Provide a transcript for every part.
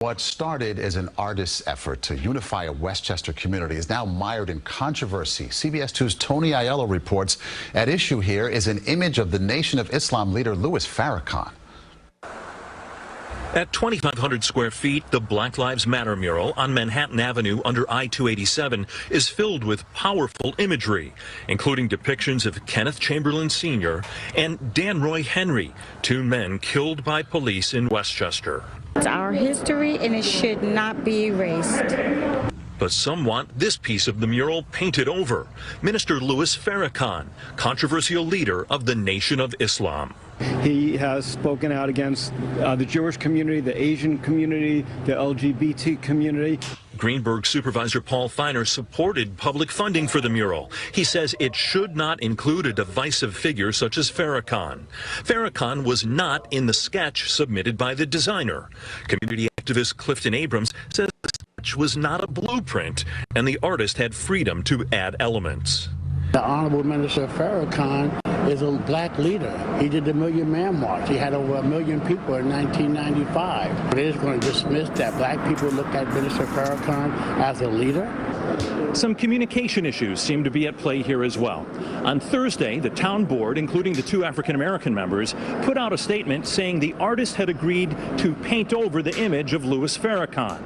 What started as an artist's effort to unify a Westchester community is now mired in controversy. CBS 2's Tony Aiello reports at issue here is an image of the Nation of Islam leader Louis Farrakhan. At 2,500 square feet, the Black Lives Matter mural on Manhattan Avenue under I-287 is filled with powerful imagery, including depictions of Kenneth Chamberlain Sr. and Dan Roy Henry, two men killed by police in Westchester. It's our history and it should not be erased. But some want this piece of the mural painted over. Minister Louis Farrakhan, controversial leader of the Nation of Islam. He has spoken out against the Jewish community, the Asian community, the LGBT community. Greenberg Supervisor Paul Feiner supported public funding for the mural. He says it should not include a divisive figure such as Farrakhan. Farrakhan was not in the sketch submitted by the designer. Community activist Clifton Abrams says the sketch was not a blueprint and the artist had freedom to add elements. The Honorable Minister Farrakhan is a black leader. He did the Million Man March. He had over 1 million people in 1995. They're just going to dismiss that black people look at Minister Farrakhan as a leader? Some communication issues seem to be at play here as well. On Thursday, the town board, including the two African-American members, put out a statement saying the artist had agreed to paint over the image of Louis Farrakhan.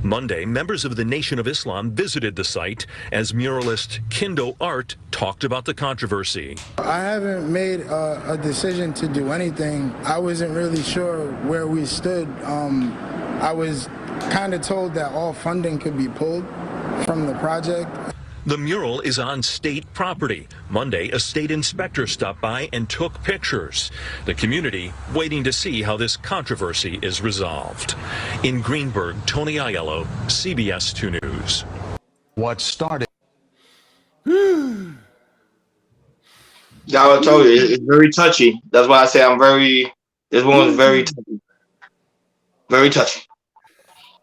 Monday, members of the Nation of Islam visited the site as muralist Kindo Art talked about the controversy. I haven't made a decision to do anything. I wasn't really sure where we stood. I was kind of told that all funding could be pulled from the project. The mural is on state property. Monday, a state inspector stopped by and took pictures. The community waiting to see how this controversy is resolved. In Greenberg, Tony Aiello, CBS 2 News. What started... Yeah, I told you, it's very touchy. That's why I say this one was very touchy. Very touchy.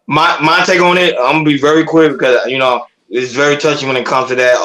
My take on it, I'm gonna be very quick because, it's very touchy when it comes to that.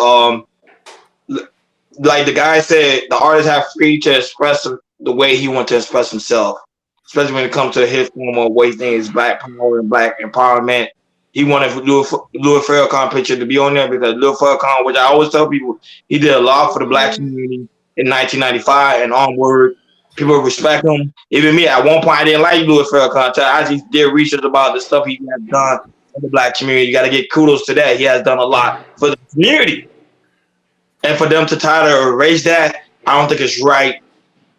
Like the guy said, the artist have free to express the way he wants to express himself, especially when it comes to his form of way things, black power and black empowerment. He wanted Louis Farrakhan picture to be on there because Louis Farrakhan, which I always tell people, he did a lot for the black community in 1995 and onward. People respect him. Even me, at one point, I didn't like Louis Farrakhan. I just did research about the stuff he has done for the black community. You got to get kudos to that. He has done a lot for the community. And for them to try to erase that, I don't think it's right.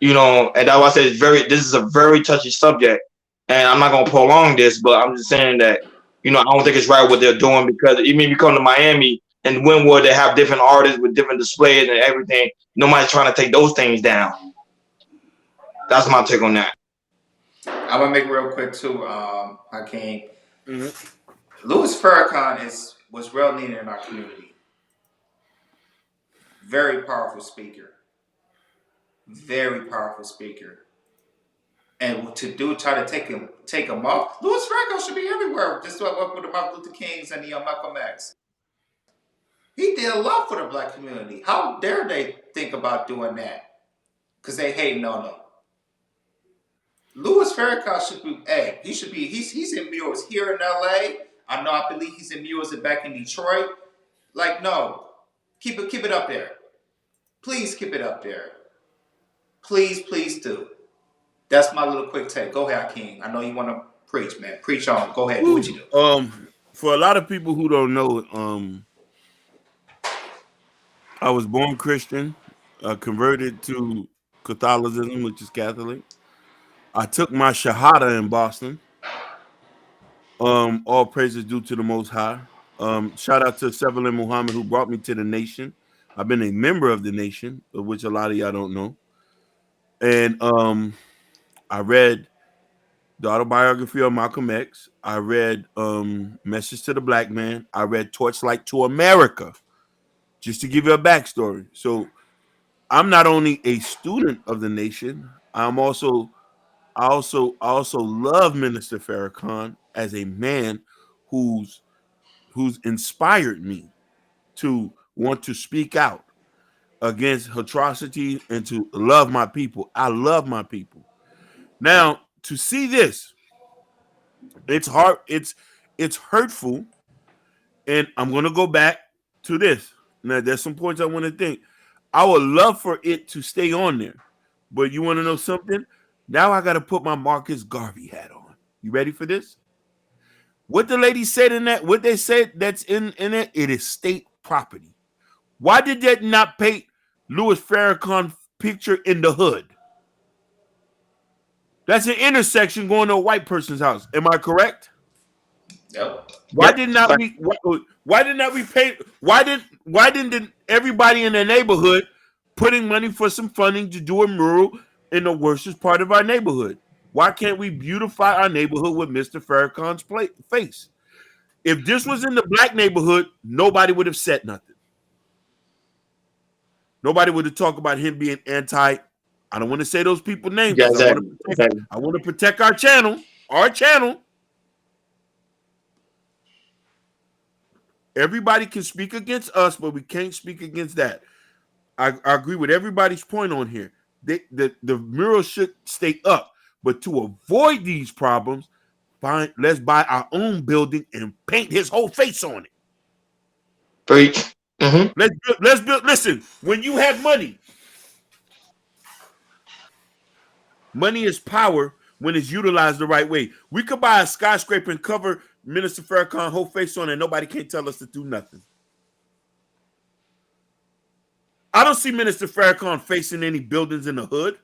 And that's why I said this is a very touchy subject. And I'm not going to prolong this, but I'm just saying that, I don't think it's right what they're doing, because even if you come to Miami and Wynwood, they have different artists with different displays and everything. Nobody's trying to take those things down. That's my take on that. I'm gonna make it real quick too, Hakeem. Louis Farrakhan was well needed in our community. Very powerful speaker. Very powerful speaker. And try to take him off. Louis Farrakhan should be everywhere. Just like what with the Martin Luther Kings and the Malcolm X. He did a lot for the black community. How dare they think about doing that? Because they hating on him. Louis Farrakhan he's in murals here in LA. I believe he's in murals back in Detroit. Like, no. Keep it up there. Please keep it up there. Please do. That's my little quick take. Go ahead, King. I know you want to preach, man. Preach on. Go ahead. Do what you do. For a lot of people who don't know, I was born Christian, converted to Catholicism, which is Catholic. I took my Shahada in Boston. All praises due to the Most High. Shout out to Sevelin Muhammad, who brought me to the Nation. I've been a member of the Nation, of which a lot of y'all don't know. And I read the autobiography of Malcolm X. I read Message to the Black Man. I read Torchlight to America, just to give you a backstory. So I'm not only a student of the Nation, I also love Minister Farrakhan as a man who's inspired me to want to speak out against atrocity and to love my people. I love my people. Now, to see this, It's hard. It's hurtful. And I'm gonna go back to this. Now, there's some points I want to think. I would love for it to stay on there, but you want to know something? Now I got to put my Marcus Garvey hat on. You ready for this? What the lady said in that, what they said that's in it, it is state property. Why did that not paint Louis Farrakhan picture in the hood? That's an intersection going to a white person's house. Am I correct? Yep. Why did not we? Why did not we pay? Why didn't everybody in the neighborhood putting money for some funding to do a mural in the worstest part of our neighborhood? Why can't we beautify our neighborhood with Mr. Farrakhan's face? If this was in the black neighborhood, nobody would have said nothing. Nobody would have talked about him being anti. I don't want to say those people's names. Yeah, I want to protect our channel. Our channel. Everybody can speak against us, but we can't speak against that. I agree with everybody's point on here. The mural should stay up, but to avoid these problems, let's buy our own building and paint his whole face on it. Preach. Mm-hmm. Let's build. Listen, when you have money, money is power when it's utilized the right way. We could buy a skyscraper and cover Minister Farrakhan's whole face on it, and nobody can't tell us to do nothing. I don't see Minister Farrakhan facing any buildings in the hood.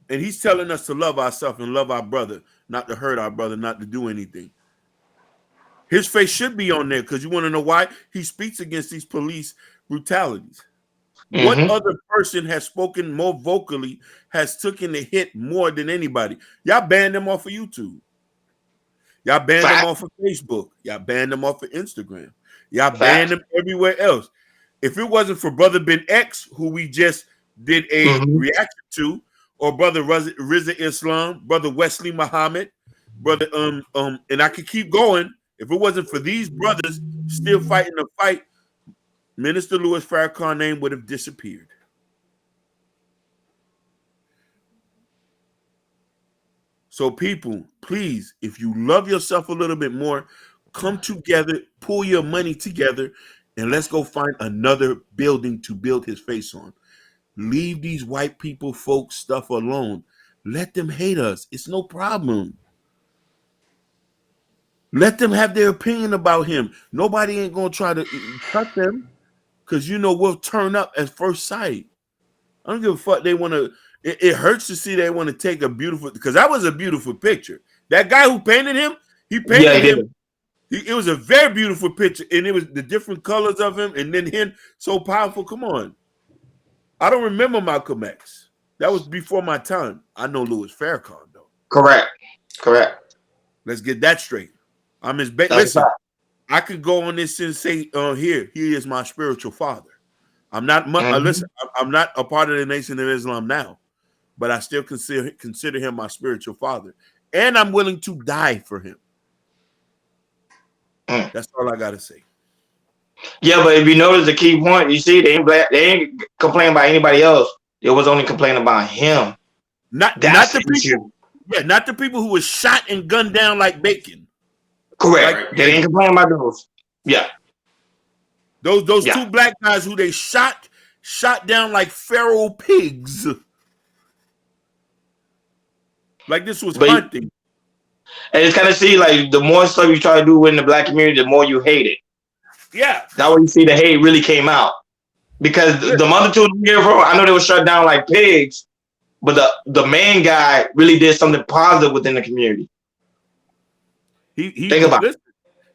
And he's telling us to love ourselves and love our brother, not to hurt our brother, not to do anything. His face should be on there because you want to know why? He speaks against these police brutalities. Mm-hmm. What other person has spoken more vocally, has taken the hit more than anybody? Y'all banned them off of YouTube. Y'all banned them off of Facebook. Y'all banned them off of Instagram. Y'all banned them everywhere else. If it wasn't for Brother Ben X, who we just did a reaction to, or Brother Rizza Islam, Brother Wesley Muhammad, Brother and I could keep going. If it wasn't for these brothers still fighting the fight, Minister Louis Farrakhan's name would have disappeared. So people, please, if you love yourself a little bit more, come together, pull your money together, and let's go find another building to build his face on. Leave these white people folks stuff alone. Let them hate us. It's no problem. Let them have their opinion about him. Nobody ain't going to try to cut them because, we'll turn up at first sight. I don't give a fuck. They want to, it hurts to see they want to take a beautiful, because that was a beautiful picture. That guy who painted him, he painted him. It was a very beautiful picture, and it was the different colors of him, and then him so powerful. Come on. I don't remember Malcolm X. That was before my time. I know Louis Farrakhan, though. Correct. Let's get that straight. I'm his listen, I could go on this and say, here, he is my spiritual father. I'm not listen, I'm not a part of the Nation of Islam now, but I still consider him my spiritual father. And I'm willing to die for him. That's all I gotta say. Yeah, but if you notice the key point, you see, they ain't complaining about anybody else. They was only complaining about him. Not the people. Yeah, not the people who was shot and gunned down like bacon. Correct. They ain't complaining about those. Yeah. Those two black guys who they shot down like feral pigs. Like this was hunting. And it's kind of see, like, the more stuff you try to do in the black community, the more you hate it. Yeah. That way you see the hate really came out. Because the other two here, I know they were shut down like pigs, but the main guy really did something positive within the community. Think about it.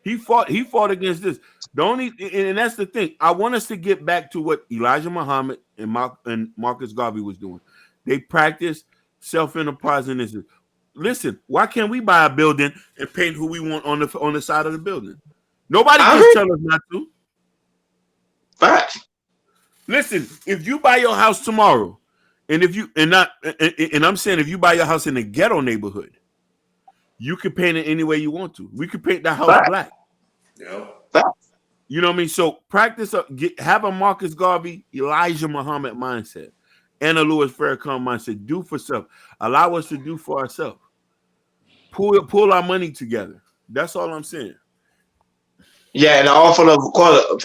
He fought against this. And that's the thing. I want us to get back to what Elijah Muhammad and Marcus Garvey was doing. They practiced self-enterprise. Listen, why can't we buy a building and paint who we want on the side of the building? Nobody can tell us not to. Facts. Listen, if you buy your house tomorrow, and I'm saying if you buy your house in a ghetto neighborhood, you can paint it any way you want to. We could paint that house black. Yeah. You know what I mean? So practice have a Marcus Garvey, Elijah Muhammad mindset, and a Louis Farrakhan mindset. Do for self. Allow us to do for ourselves. pull our money together. That's all I'm saying. Yeah, and all for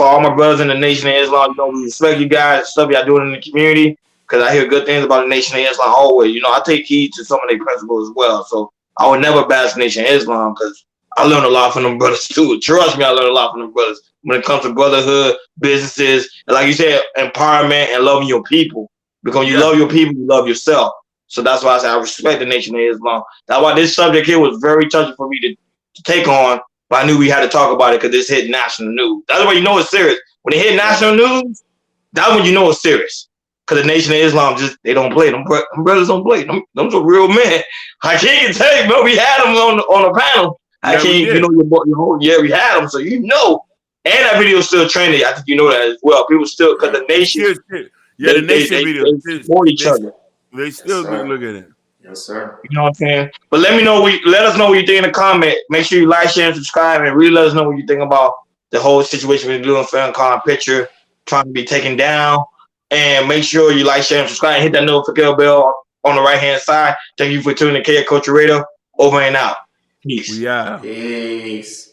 all my brothers in the Nation of Islam, we respect you guys, stuff y'all doing in the community, because I hear good things about the Nation of Islam always. I take heed to some of their principles as well. So I would never bash the Nation of Islam because I learned a lot from them brothers too. Trust me, I learned a lot from them brothers when it comes to brotherhood, businesses, and like you said, empowerment and loving your people. Because when you love your people, you love yourself. So that's why I say I respect the Nation of Islam. That's why this subject here was very touching for me to take on. But I knew we had to talk about it because this hit national news. That's why you know it's serious. When it hit national news, that's when you know it's serious. Because the Nation of Islam they don't play. Them brothers don't play. Them some real men. I can't tell you, bro. We had them on the panel. I can't, yeah, we had them. So and that video is still trending. I think you know that as well. People still, because the Nation, the Nation video, they support each other. They still look at it. Yes, sir. You know what I'm saying? But let us know what you think in the comment. Make sure you like, share, and subscribe, and really let us know what you think about the whole situation with doing Farrakhan picture trying to be taken down. And make sure you like, share, and subscribe, and hit that notification bell on the right hand side. Thank you for tuning in to K Culture Radio. Over and out. Peace. Yeah. Peace.